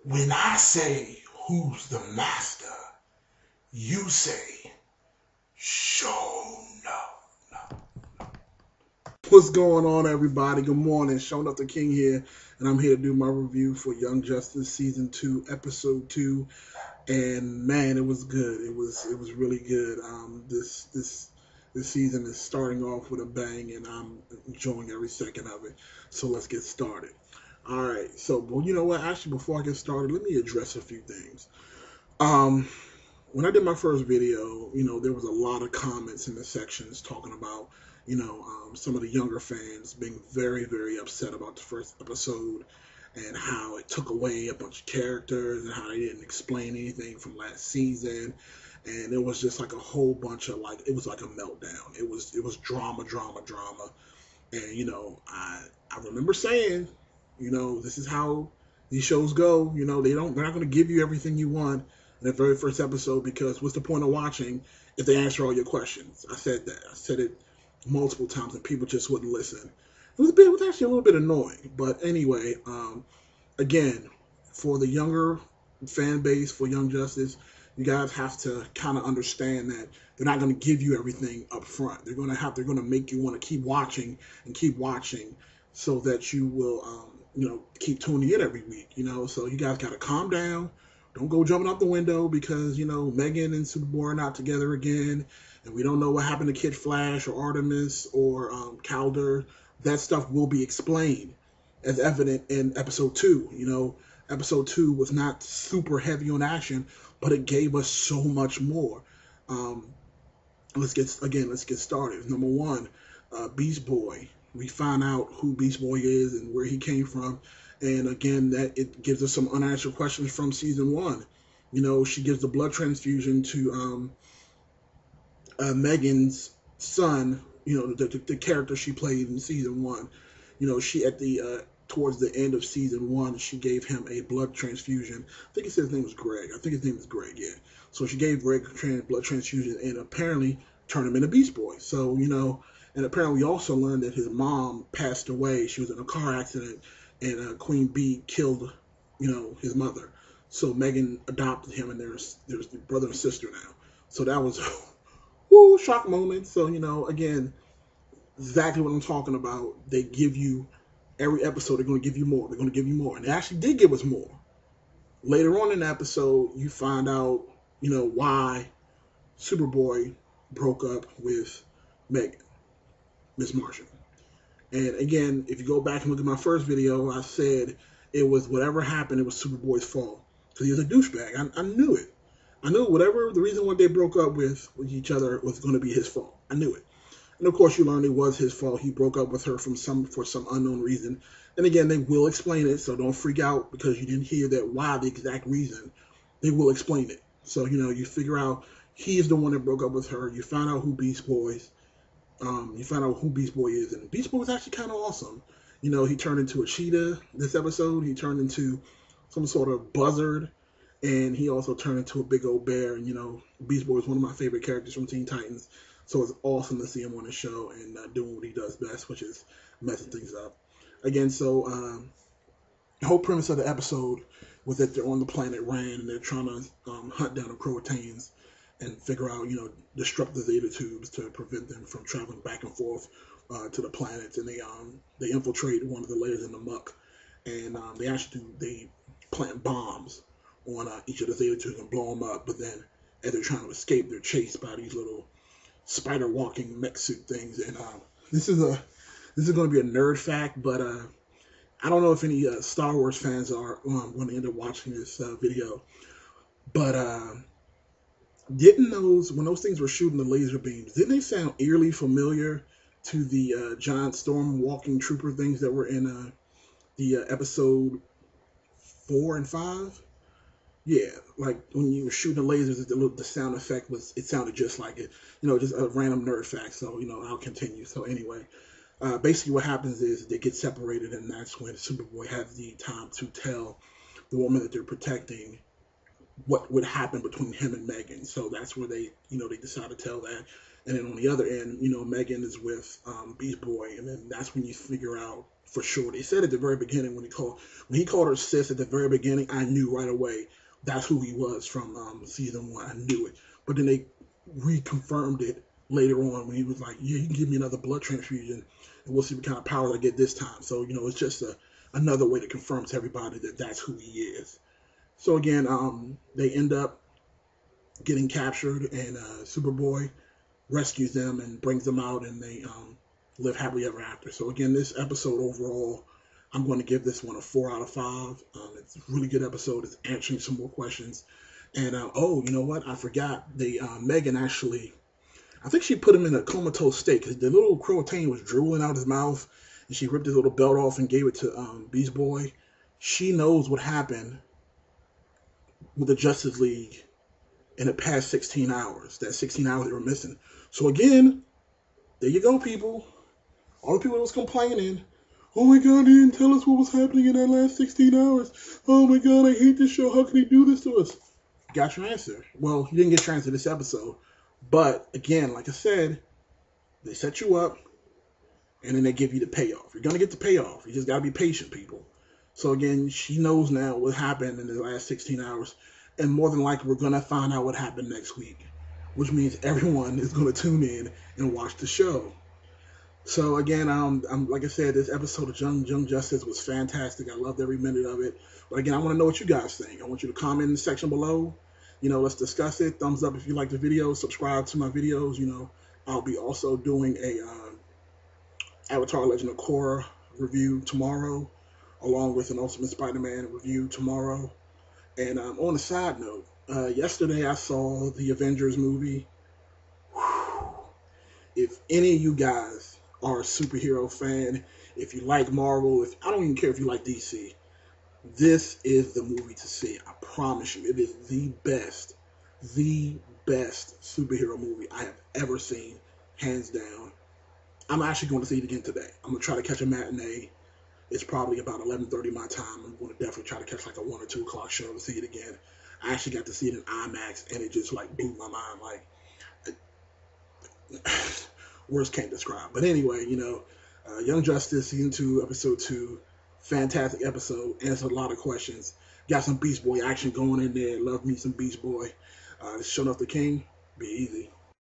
When I say who's the master, you say show no. What's going on, everybody? Good morning. Showing up the King here, and I'm here to do my review for Young Justice Season 2, Episode 2. And man, it was good. It was really good. This season is starting off with a bang, and I'm enjoying every second of it. So let's get started. All right. So, well, you know what? Actually, before I get started, let me address a few things. When I did my first video, there was a lot of comments in the sections talking about, some of the younger fans being very, very upset about the first episode and how it took away a bunch of characters and how they didn't explain anything from last season. And it was just like a whole bunch of it was like a meltdown. It was drama. And, I remember saying, this is how these shows go. They're not going to give you everything you want in the very first episode, because what's the point of watching if they answer all your questions? I said that. I said it multiple times, and people just wouldn't listen. It was actually a little bit annoying. But anyway, again, for the younger fan base, for Young Justice, you guys have to kind of understand that they're not going to give you everything up front. They're going to make you want to keep watching, so that you will, keep tuning in every week. So you guys got to calm down. Don't go jumping out the window because, Megan and Superboy are not together again, and we don't know what happened to Kid Flash or Artemis or Calder. That stuff will be explained, as evident in Episode 2. Episode 2 was not super heavy on action, but it gave us so much more. Let's get started. Number one, Beast Boy. We find out who Beast Boy is and where he came from. And again, that it gives us some unanswered questions from season 1. She gives the blood transfusion to Megan's son, the character she played in season 1. She at the towards the end of season 1, she gave him a blood transfusion. I think his name was Greg. Yeah. So she gave Greg blood transfusion and apparently turned him into Beast Boy. So, and apparently we also learned that his mom passed away. She was in a car accident, and Queen Bee killed, his mother. So Megan adopted him, and there's the brother and sister now. So that was woo, shock moment. So, again, exactly what I'm talking about. They give you every episode. They're going to give you more. And they actually did give us more. Later on in the episode, you find out, why Superboy broke up with Megan, Miss Martian. And again, if you go back and look at my first video, I said it was whatever happened, it was Superboy's fault. Because he was a douchebag. I knew it. I knew whatever the reason why they broke up with each other was going to be his fault. I knew it. And of course, you learn it was his fault. He broke up with her for some unknown reason. And again, they will explain it, so don't freak out because you didn't hear that why the exact reason. They will explain it. So, you figure out he is the one that broke up with her. You find out who Beast Boy is. And Beast Boy was actually kind of awesome. He turned into a cheetah this episode. He turned into some sort of buzzard. And he also turned into a big old bear. And, Beast Boy is one of my favorite characters from Teen Titans. So it's awesome to see him on the show and doing what he does best, which is messing things up. Again, so the whole premise of the episode was that they're on the planet Rand and they're trying to hunt down the Croatanes and figure out, disrupt the Zeta tubes to prevent them from traveling back and forth to the planets. And they infiltrate one of the layers in the muck, and they plant bombs on each of the Zeta tubes and blow them up. But then, as they're trying to escape, they're chased by these little spider walking mech suit things. And this is going to be a nerd fact, but I don't know if any Star Wars fans are going to end up watching this video, but when those things were shooting the laser beams, didn't they sound eerily familiar to the giant storm walking trooper things that were in the episode 4 and 5? Yeah, like when you were shooting the lasers, the sound effect sounded just like it. Just a random nerd fact. So, I'll continue. So anyway, basically what happens is they get separated, and that's when Superboy has the time to tell the woman that they're protecting what would happen between him and Megan. So that's where they decide to tell that. And then on the other end, you know, Megan is with Beast Boy, and then that's when you figure out for sure. They said at the very beginning when he called her sis at the very beginning, I knew right away that's who he was from season 1. I knew it. But then they reconfirmed it later on when he was like, yeah, you can give me another blood transfusion, and we'll see what kind of power I get this time. So, you know, it's just another way to confirm to everybody that that's who he is. So again, they end up getting captured, and Superboy rescues them and brings them out, and they live happily ever after. So again, this episode overall, I'm going to give this one a 4 out of 5. It's a really good episode. It's answering some more questions. And oh, you know what? I forgot. Megan actually, I think she put him in a comatose state because the little Croatane was drooling out his mouth, and she ripped his little belt off and gave it to Beast Boy. She knows what happened with the Justice League in the past 16 hours. That 16 hours they were missing. So again, there you go, people. All the people that was complaining, oh my God, they didn't tell us what was happening in that last 16 hours. Oh my God, I hate this show. How can they do this to us? Got your answer. Well, you didn't get your answer this episode. But again, like I said, they set you up, and then they give you the payoff. You're going to get the payoff. You just got to be patient, people. So again, she knows now what happened in the last 16 hours. And more than likely, we're going to find out what happened next week, which means everyone is going to tune in and watch the show. So again, like I said, this episode of Young Justice was fantastic. I loved every minute of it. But again, I want to know what you guys think. I want you to comment in the section below. You know, let's discuss it. Thumbs up if you like the video. Subscribe to my videos. You know, I'll be also doing a Avatar Legend of Korra review tomorrow, along with an Ultimate Spider-Man review tomorrow. And on a side note, yesterday I saw the Avengers movie. Whew. If any of you guys are a superhero fan, if you like Marvel, I don't even care if you like DC, this is the movie to see. I promise you, it is the best superhero movie I have ever seen, hands down. I'm actually going to see it again today. I'm going to try to catch a matinee. It's probably about 11:30 my time. I'm going to definitely try to catch like a 1 or 2 o'clock show to see it again. I actually got to see it in IMAX, and it just like blew my mind. Like, words can't describe. But anyway, you know, Young Justice Season 2, Episode 2, fantastic episode. Answered a lot of questions. Got some Beast Boy action going in there. Love me some Beast Boy. Show enough the King. Be easy.